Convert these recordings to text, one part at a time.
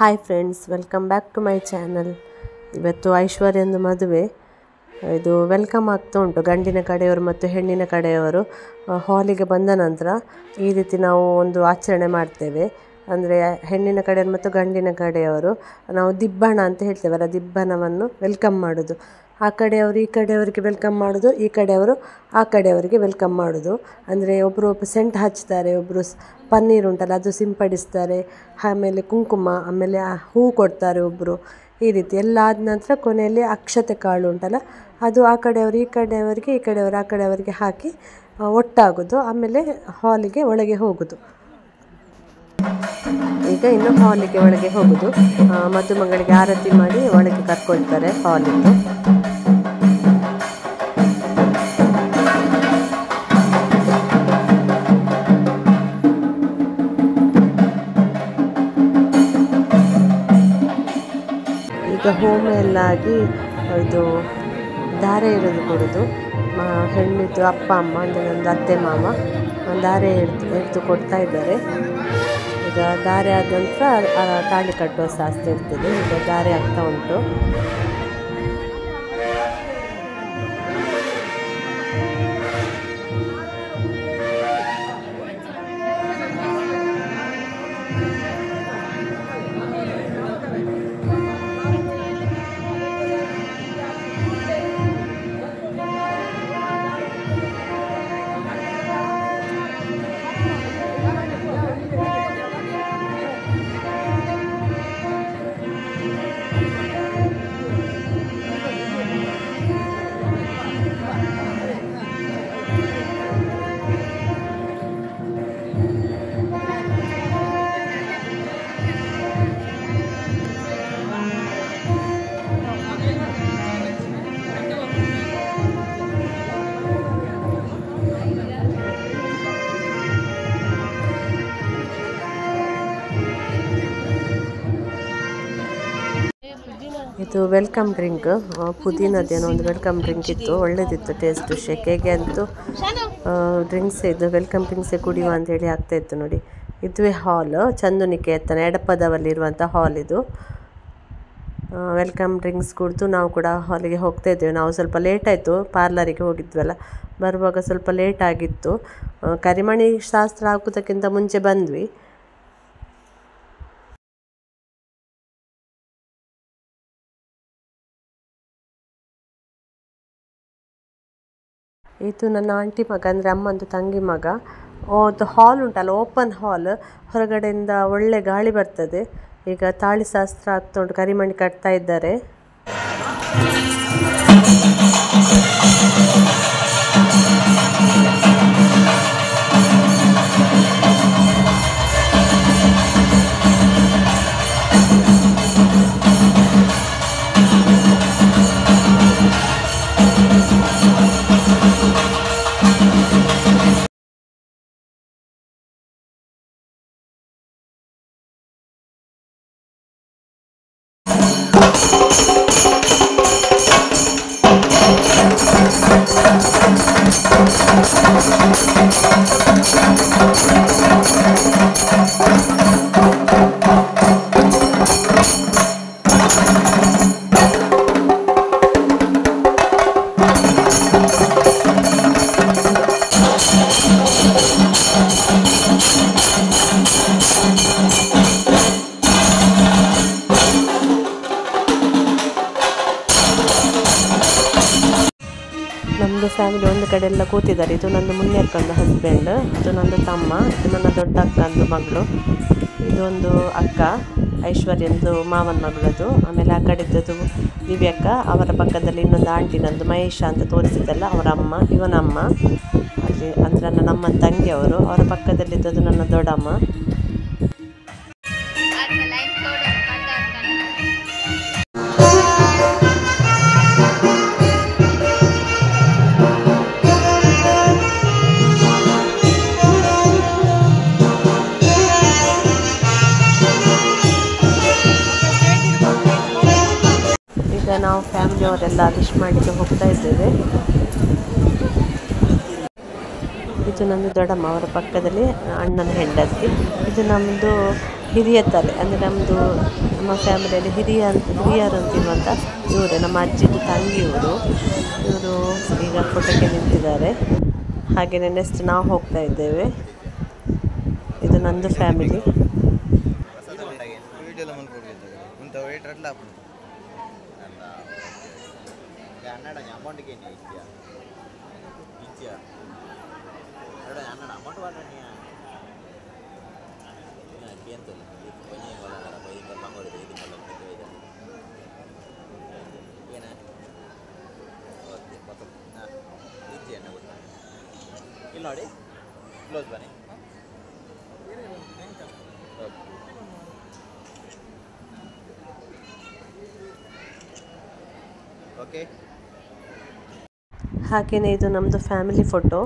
Hi friends, welcome back to my channel. ಇವತ್ತು ಐಶ್ವರ್ಯಂದು ಮದುವೆ. ಇದು ವೆಲ್ಕಮ್ ಆಗ್ತಾ ಉಂಟು. ಗಂಡಿನ ಕಡೆಯವರು ಮತ್ತು ಹೆಣ್ಣಿನ ಕಡೆಯವರು ಹಾಲಿಗೆ ಬಂದ ನಂತರ ಈ ರೀತಿ ನಾವು ಒಂದು ಆಚರಣೆ ಮಾಡ್ತೇವೆ. ಅಂದರೆ ಹೆಣ್ಣಿನ ಕಡೆಯವರು ಮತ್ತು ಗಂಡಿನ ಕಡೆಯವರು ನಾವು ದಿಬ್ಬಣ ಅಂತ ಹೇಳ್ತೇವಲ್ಲ, ದಿಬ್ಬಣವನ್ನು ವೆಲ್ಕಮ್ ಮಾಡೋದು. ಆ ಕಡೆಯವರು ಈ ಕಡೆಯವರಿಗೆ ವೆಲ್ಕಮ್ ಮಾಡೋದು, ಈ ಕಡೆಯವರು ಆ ಕಡೆಯವರಿಗೆ ವೆಲ್ಕಮ್ ಮಾಡೋದು. ಅಂದರೆ ಒಬ್ಬರು ಸೆಂಟ್ ಹಚ್ತಾರೆ, ಒಬ್ಬರು ಪನ್ನೀರು ಉಂಟಲ್ಲ ಅದು ಸಿಂಪಡಿಸ್ತಾರೆ, ಆಮೇಲೆ ಕುಂಕುಮ, ಆಮೇಲೆ ಹೂ ಕೊಡ್ತಾರೆ ಒಬ್ಬರು. ಈ ರೀತಿ ಎಲ್ಲ ಆದ ನಂತರ ಕೊನೆಯಲ್ಲಿ ಅಕ್ಷತೆ ಕಾಳು ಉಂಟಲ್ಲ ಅದು ಆ ಕಡೆಯವರು ಈ ಕಡೆಯವರಿಗೆ, ಈ ಕಡೆಯವರು ಆ ಕಡೆಯವರಿಗೆ ಹಾಕಿ ಒಟ್ಟಾಗೋದು. ಆಮೇಲೆ ಹಾಲಿಗೆ ಒಳಗೆ ಹೋಗೋದು. ಈಗ ಇನ್ನು ಹಾಲಿಗೆ ಒಳಗೆ ಹೋಗೋದು. ಮದುಮಗಳಿಗೆ ಆರತಿ ಮಾಡಿ ಒಳಗೆ ಕರ್ಕೊಳ್ತಾರೆ ಹಾಲಿಗೆ. ಈಗ ಹೋಮ ಎಲ್ಲ ಆಗಿ ಇದು ಧಾರೆ ಎಳೆದು ಕೊಡೋದು. ಹೆಣ್ಣಿದ್ದು ಅಪ್ಪ ಅಮ್ಮ ಅಂದರೆ ನಂದು ಅತ್ತೆ ಮಾವ ಧಾರೆ ಎಳೆದು ಕೊಡ್ತಾ ಇದ್ದಾರೆ. ಈಗ ಧಾರೆ ಆದ ನಂತರ ತಾಳಿ ಕಟ್ಟುವ ಶಾಸ್ತ್ರ ಇರ್ತದೆ. ಈಗ ಧಾರೆ ಆಗ್ತಾ ಉಂಟು. ಇದು ವೆಲ್ಕಮ್ ಡ್ರಿಂಕ್, ಪುದೀನದೇನೋ ಒಂದು ವೆಲ್ಕಮ್ ಡ್ರಿಂಕ್ ಇತ್ತು, ಒಳ್ಳೇದಿತ್ತು ಟೇಸ್ಟು. ಶೆಕೆಗೆ ಅಂತೂ ಡ್ರಿಂಕ್ಸ್ ಇದು ವೆಲ್ಕಮ್ ಡ್ರಿಂಕ್ಸೇ ಕುಡಿಯುವ ಅಂತೇಳಿ ಆಗ್ತಾಯಿತ್ತು ನೋಡಿ. ಇದುವೇ ಹಾಲ್, ಚಂದುನಿಕೇತನ ಎಡಪದವಲ್ಲಿರುವಂಥ ಹಾಲ್ ಇದು. ವೆಲ್ಕಮ್ ಡ್ರಿಂಕ್ಸ್ ಕುಡಿದು ನಾವು ಕೂಡ ಹಾಲಿಗೆ ಹೋಗ್ತಾ ಇದ್ದೇವೆ. ನಾವು ಸ್ವಲ್ಪ ಲೇಟ್ ಆಯಿತು, ಪಾರ್ಲರಿಗೆ ಹೋಗಿದ್ವಲ್ಲ, ಬರುವಾಗ ಸ್ವಲ್ಪ ಲೇಟ್ ಆಗಿತ್ತು. ಕರಿಮಣಿ ಶಾಸ್ತ್ರ ಹಾಕೋದಕ್ಕಿಂತ ಮುಂಚೆ ಬಂದ್ವಿ. ಇದು ನನ್ನ ಆಂಟಿ ಮಗ, ಅಂದರೆ ಅಮ್ಮಂದು ತಂಗಿ ಮಗ. ಅದು ಹಾಲ್ ಉಂಟಲ್ಲ, ಓಪನ್ ಹಾಲ್, ಹೊರಗಡೆಯಿಂದ ಒಳ್ಳೆ ಗಾಳಿ ಬರ್ತದೆ. ಈಗ ತಾಳಿ ಶಾಸ್ತ್ರ ಆಗ್ತಾ ಉಂಟು, ಕರಿಮಣಿ ಕಟ್ತಾ ಇದ್ದಾರೆ. ನಮ್ಮದು ಫ್ಯಾಮಿಲಿ ಒಂದು ಕಡೆ ಎಲ್ಲ ಕೂತಿದ್ದಾರೆ. ಇದು ನನ್ನ ಮುನ್ನೆ ಅಕ್ಕಂದು ಹಸ್ಬೆಂಡ್, ಇದು ನಂದು ತಮ್ಮ, ಇದು ನನ್ನ ದೊಡ್ಡ ಅಕ್ಕಂದು ಮಗಳು, ಇದೊಂದು ಅಕ್ಕ ಐಶ್ವರ್ಯಂದು ಮಾವನ ಮಗಳದು. ಆಮೇಲೆ ಆ ಕಡೆ ಇದ್ದದ್ದು ದಿವ್ಯಕ್ಕ, ಅವರ ಪಕ್ಕದಲ್ಲಿ ಇನ್ನೊಂದು ಆಂಟಿ ನಂದು ಮಹೇಶ ಅಂತ ತೋರಿಸಿದ್ದಲ್ಲ ಅವರ ಅಮ್ಮ, ಇವನಮ್ಮ ಅಲ್ಲಿ, ಅಂದರೆ ನನ್ನ ಅಮ್ಮನ ತಂಗಿ ಅವರು. ಅವರ ಪಕ್ಕದಲ್ಲಿದ್ದದ್ದು ನನ್ನ ದೊಡ್ಡಮ್ಮ. ಈಗ ನಾವು ಫ್ಯಾಮಿಲಿ ಅವರೆಲ್ಲ ವಿಶ್ ಮಾಡಲಿಕ್ಕೆ ಹೋಗ್ತಾ ಇದ್ದೇವೆ. ಇದು ನಂದು ದೊಡ್ಡಮ್ಮ, ಅವರ ಪಕ್ಕದಲ್ಲಿ ಅಣ್ಣನ ಹೆಂಡತಿ. ಇದು ನಮ್ಮದು ಹಿರಿಯ ತಲೆ ಅಂದರೆ ನಮ್ಮ ಫ್ಯಾಮಿಲಿಯಲ್ಲಿ ಹಿರಿಯರು ಅಂತಿರುವಂಥ ಇವರೇ, ನಮ್ಮ ಅಜ್ಜಿದು ತಂಗಿಯವರು. ಇವರು ಈಗ ಫೋಟೋಕ್ಕೆ ನಿಂತಿದ್ದಾರೆ. ಹಾಗೆಯೇ ನೆಕ್ಸ್ಟ್ ನಾವು ಹೋಗ್ತಾ ಇದ್ದೇವೆ. ಇದು ನಂದು ಫ್ಯಾಮಿಲಿ. ನೋಡಿ ಕ್ಲೋಸ್ ಬನ್ನಿ. ಓಕೆ. ಹಾಗೆಯೇ ಇದು ನಮ್ಮದು ಫ್ಯಾಮಿಲಿ ಫೋಟೋ.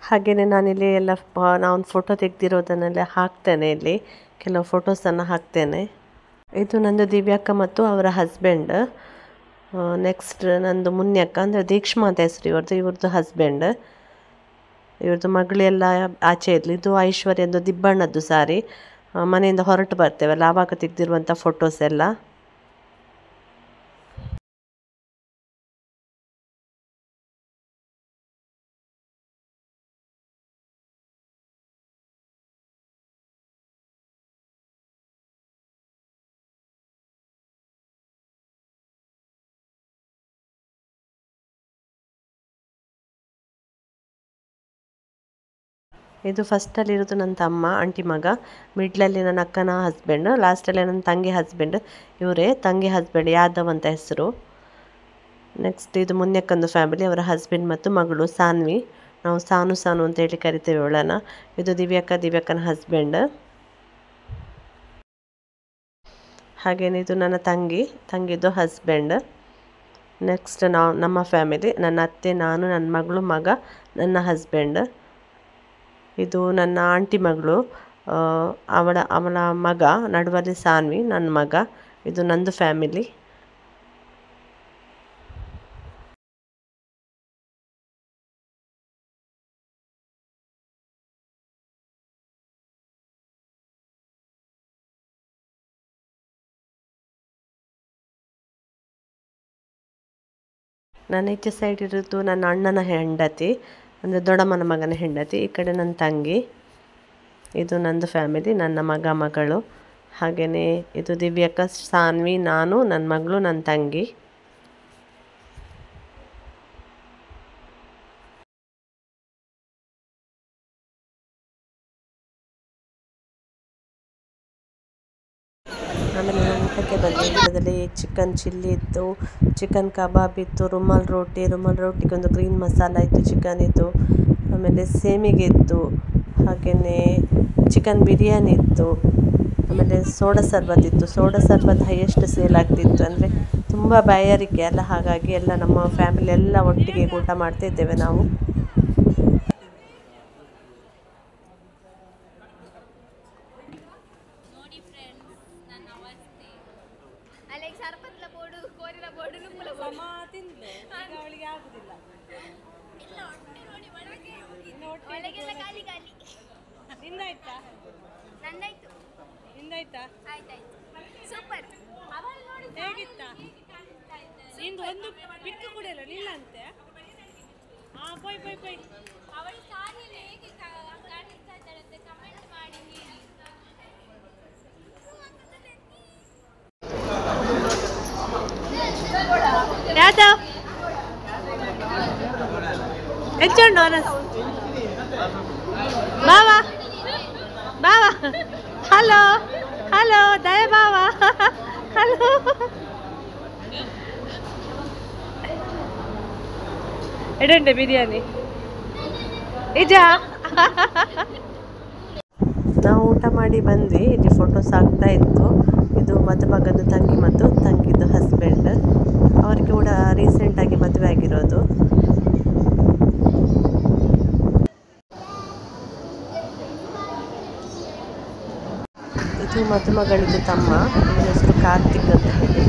ಹಾಗೆಯೇ ನಾನಿಲ್ಲಿ ಎಲ್ಲ ನಾನು ಫೋಟೋ ತೆಗೆದಿರೋದನ್ನೆಲ್ಲ ಹಾಕ್ತೇನೆ. ಇಲ್ಲಿ ಕೆಲವು ಫೋಟೋಸನ್ನು ಹಾಕ್ತೇನೆ. ಇದು ನಂದು ದಿವ್ಯಕ್ಕ ಮತ್ತು ಅವರ ಹಸ್ಬೆಂಡ್. ನೆಕ್ಸ್ಟ್ ನಂದು ಮುನ್ಯಕ್ಕ, ಅಂದರೆ ದೀಕ್ಷಮಾ ಅಂತ ಹೆಸರು ಇವ್ರದ್ದು ಹಸ್ಬೆಂಡ್. ಇವ್ರದ್ದು ಮಗಳೆಲ್ಲ ಆಚೆ ಇರಲಿ. ಇದು ಐಶ್ವರ್ಯದ್ದು ದಿಬ್ಬಣ್ಣದ್ದು ಸಾರಿ. ಮನೆಯಿಂದ ಹೊರಟು ಬರ್ತೇವಲ್ಲ ಆವಾಗ ತೆಗೆದಿರುವಂಥ ಫೋಟೋಸ್ ಎಲ್ಲ. ಇದು ಫಸ್ಟಲ್ಲಿರೋದು ನನ್ನ ತಮ್ಮ ಆಂಟಿ ಮಗ, ಮಿಡ್ಲಲ್ಲಿ ನನ್ನ ಅಕ್ಕನ ಹಸ್ಬೆಂಡ್, ಲಾಸ್ಟಲ್ಲಿ ನನ್ನ ತಂಗಿ ಹಸ್ಬೆಂಡ್. ಇವರೇ ತಂಗಿ ಹಸ್ಬೆಂಡ್, ಯಾದವ್ ಅಂತ ಹೆಸರು. ನೆಕ್ಸ್ಟ್ ಇದು ಮುನ್ಯಕ್ಕಂದು ಫ್ಯಾಮಿಲಿ, ಅವರ ಹಸ್ಬೆಂಡ್ ಮತ್ತು ಮಗಳು ಸಾನ್ವಿ. ನಾವು ಸಾನು ಅಂತ ಹೇಳಿ ಕರಿತೇವೆ ಅವಳನ್ನು. ಇದು ದಿವ್ಯಕ್ಕನ ಹಸ್ಬೆಂಡ್. ಹಾಗೇನೆ ಇದು ನನ್ನ ತಂಗಿದು ಹಸ್ಬೆಂಡ್. ನೆಕ್ಸ್ಟ್ ನಮ್ಮ ಫ್ಯಾಮಿಲಿ, ನನ್ನ ಅತ್ತೆ, ನಾನು, ನನ್ನ ಮಗಳು, ಮಗ, ನನ್ನ ಹಸ್ಬೆಂಡ್. ಇದು ನನ್ನ ಆಂಟಿ ಮಗಳು, ಅವಳ ಮಗ, ನಡುವಲ್ಲಿ ಸಾನ್ವಿ, ನನ್ನ ಮಗ. ಇದು ನಂದು ಫ್ಯಾಮಿಲಿ. ನನ್ನ ಈಚೆ ಸೈಡ್ ಇರೋದು ನನ್ನ ಅಣ್ಣನ ಹೆಂಡತಿ, ಅಂದರೆ ದೊಡ್ಡಮ್ಮನ ಮಗನ ಹೆಂಡತಿ. ಈ ಕಡೆ ನನ್ನ ತಂಗಿ. ಇದು ನಂದು ಫ್ಯಾಮಿಲಿ, ನನ್ನ ಮಗಳು. ಹಾಗೆಯೇ ಇದು ದಿವ್ಯಕ್ಕ, ಸಾನ್ವಿ, ನಾನು, ನನ್ನ ಮಗಳು, ನನ್ನ ತಂಗಿ. ಆಮೇಲೆ ನಾನು ಊಟಕ್ಕೆ ಬಂದಿದ್ದಲ್ಲಿ ಚಿಕನ್ ಚಿಲ್ಲಿ ಇತ್ತು, ಚಿಕನ್ ಕಬಾಬ್ ಇತ್ತು, ರುಮಾಲ್ ರೋಟಿಗೆ ಒಂದು ಗ್ರೀನ್ ಮಸಾಲ ಇತ್ತು, ಚಿಕನ್ ಇತ್ತು. ಆಮೇಲೆ ಸೇಮಿಗೆ ಇತ್ತು. ಹಾಗೆಯೇ ಚಿಕನ್ ಬಿರಿಯಾನಿ ಇತ್ತು. ಆಮೇಲೆ ಸೋಡಾ ಸರ್ಬತ್ ಇತ್ತು. ಸೋಡಾ ಸರ್ಬತ್ ಹೈಯೆಸ್ಟ್ ಸೇಲ್ ಆಗ್ತಿತ್ತು, ಅಂದರೆ ತುಂಬ ಬಾಯಾರಿಕೆ ಅಲ್ಲ, ಹಾಗಾಗಿ ಎಲ್ಲ ನಮ್ಮ ಫ್ಯಾಮಿಲಿ ಎಲ್ಲ ಒಟ್ಟಿಗೆ ಊಟ ಮಾಡ್ತಿದ್ದೇವೆ ನಾವು. ಸೂಪರ್. ಹೇಗಿತ್ತ? ನಿಂದು ಒಂದು ಪಿಕ್ ಕೂಡ ಇಲ್ಲ ನಿಲ್ಲಂತೆ. ಬೈ ಅವಳ ಸಾರಿಯಲ್ಲಿ ಹೇಗೆ ಕಾಣಿಸ್ತಾ ಇದ್ದಾಳಂತೆ ಕಮೆಂಟ್ ಮಾಡಿ ಹೇಳಿ. ಯಾದವ್ ಹೆಚ್ಚೋಣ ಬಾವಾ ಹಲೋ ದಯ ಬಾವಾ ಹಲೋ. ಎಡಂಡೆ ಬಿರಿಯಾನಿ ನಿಜಾ. ನಾವು ಊಟ ಮಾಡಿ ಬಂದ್ವಿ. ಇಲ್ಲಿ ಫೋಟೋಸ್ ಆಗ್ತಾ ಇತ್ತು. ಇದು ಮದುಮಗನ ತಂಗಿ ಮತ್ತು ತಂಗಿದು ಹಸ್ಬೆಂಡ್. ಅವರಿಗೆ ಕೂಡ ರೀಸೆಂಟಾಗಿ ಮದುವೆ ಆಗಿರೋದು. ಇದು ಮದುಮಗಳಿದ್ದು ತಮ್ಮ, ಇವನ ಹೆಸರು ಕಾರ್ತಿಕ್ ಅಂತ ಹೇಳಿ.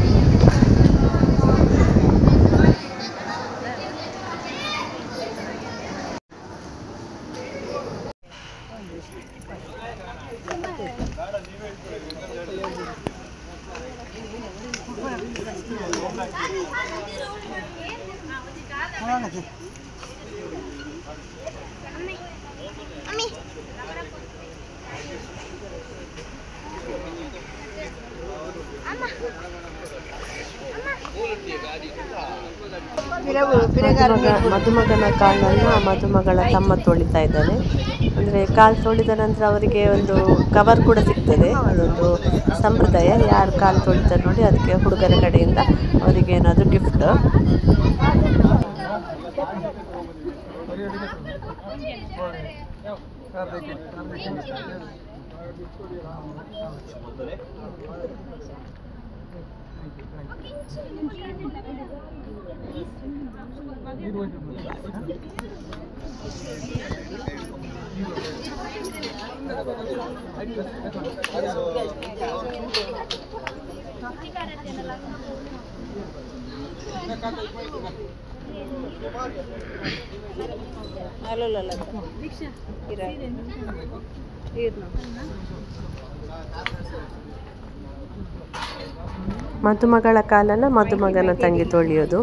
ಮದುಮಗನ ಕಾಲನ್ನು ಮದುಮಗಳ ತಮ್ಮ ತೊಳಿತಾ ಇದ್ದಾನೆ. ಅಂದರೆ ಕಾಲು ತೊಳೆದ ನಂತರ ಅವರಿಗೆ ಒಂದು ಕವರ್ ಕೂಡ ಸಿಗ್ತದೆ. ಅದೊಂದು ಸಂಪ್ರದಾಯ. ಯಾರು ಕಾಲು ತೊಳಿತಾರೆ ನೋಡಿ ಅದಕ್ಕೆ ಹುಡುಗರ ಕಡೆಯಿಂದ ಅವರಿಗೆ ಏನಾದರೂ ಗಿಫ್ಟ್. ಮದುಮಗಳ ಕಾಲನ್ನು ಮದುಮಗನ ತಂಗಿ ತೊಳೆಯೋದು.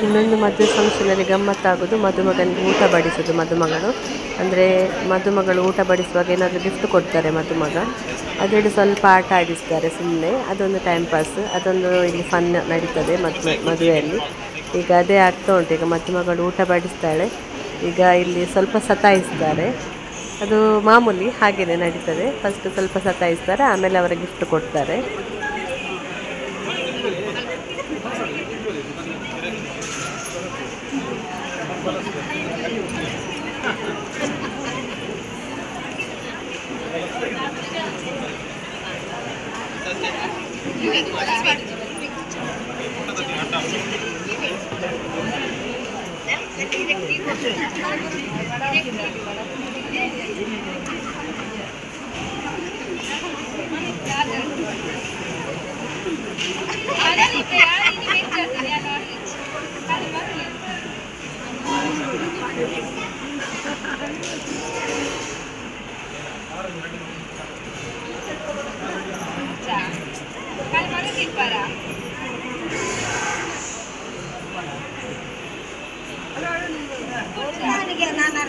ಇನ್ನೊಂದು ಮದುವೆ ಫಂಕ್ಷನಲ್ಲಿ ಗಮ್ಮತ್ತಾಗೋದು ಮದುಮಗನಿಗೆ ಊಟ ಬಡಿಸೋದು. ಮದುಮಗಳು ಅಂದರೆ ಮದುಮಗಳು ಊಟ ಬಡಿಸುವಾಗ ಏನಾದರೂ ಗಿಫ್ಟ್ ಕೊಡ್ತಾರೆ ಮದುಮಗ. ಅದರಲ್ಲಿ ಸ್ವಲ್ಪ ಆಟ ಆಡಿಸ್ತಾರೆ ಸುಮ್ಮನೆ. ಅದೊಂದು ಟೈಮ್ ಪಾಸ್. ಅದೊಂದು ಇಲ್ಲಿ ಫನ್ ನಡೀತದೆ ಮದುವೆಯಲ್ಲಿ. ಈಗ ಅದೇ ಆಗ್ತಾ ಉಂಟು. ಈಗ ಮದುಮಗಳು ಊಟ ಬಡಿಸ್ತಾಳೆ. ಈಗ ಇಲ್ಲಿ ಸ್ವಲ್ಪ ಸತಾಯಿಸ್ತಾರೆ. ಅದು ಮಾಮೂಲಿ, ಹಾಗೆಯೇ ನಡೀತದೆ. ಫಸ್ಟ್ ಸ್ವಲ್ಪ ಸತಾಯಿಸ್ತಾರೆ, ಆಮೇಲೆ ಅವರ ಗಿಫ್ಟ್ ಕೊಡ್ತಾರೆ.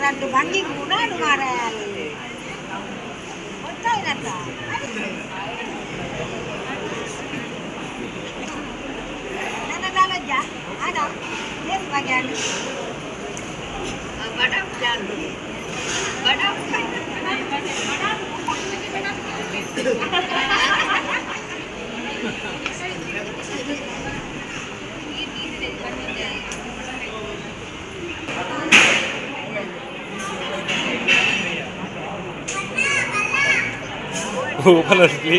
రెండు బండి కూడా మారాలి వస్తాయినట్ట నన్నదాలజ్జా ఆడ ఏం బగాను బడాఫ్ జాను బడాఫ్ honestly.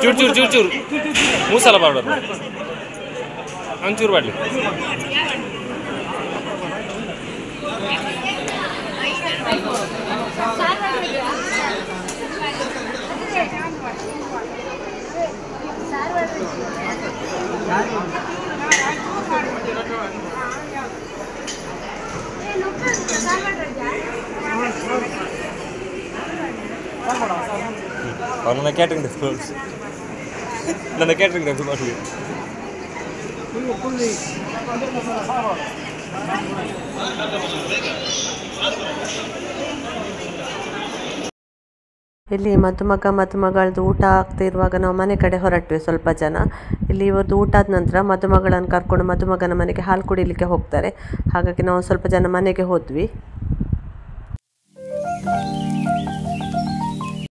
ಚೂರು ಮೂಸಲ ಬಾರ್ದು ಒಂಚೂರು ಬಾಡ್ಲಿ. ನನ್ನ ಕ್ಯಾಟ್ರಿಂಗ್ ನನ್ನ ಕ್ಯಾಟ್ರಿಂಗ್ ಮಾಡಿ ಇಲ್ಲಿ ಮದುಮಗ ಮದುಮಗಳದ್ದು ಊಟ ಆಗ್ತಿರುವಾಗ ನಾವು ಮನೆ ಕಡೆ ಹೊರಟ್ವಿ ಸ್ವಲ್ಪ ಜನ. ಇಲ್ಲಿ ಇವತ್ತು ಊಟ ಆದ ನಂತರ ಮದುಮಗಳನ್ನು ಕರ್ಕೊಂಡು ಮದುಮಗನ ಮನೆಗೆ ಹಾಲು ಕುಡಿಲಿಕ್ಕೆ ಹೋಗ್ತಾರೆ. ಹಾಗಾಗಿ ನಾವು ಸ್ವಲ್ಪ ಜನ ಮನೆಗೆ ಹೋದ್ವಿ.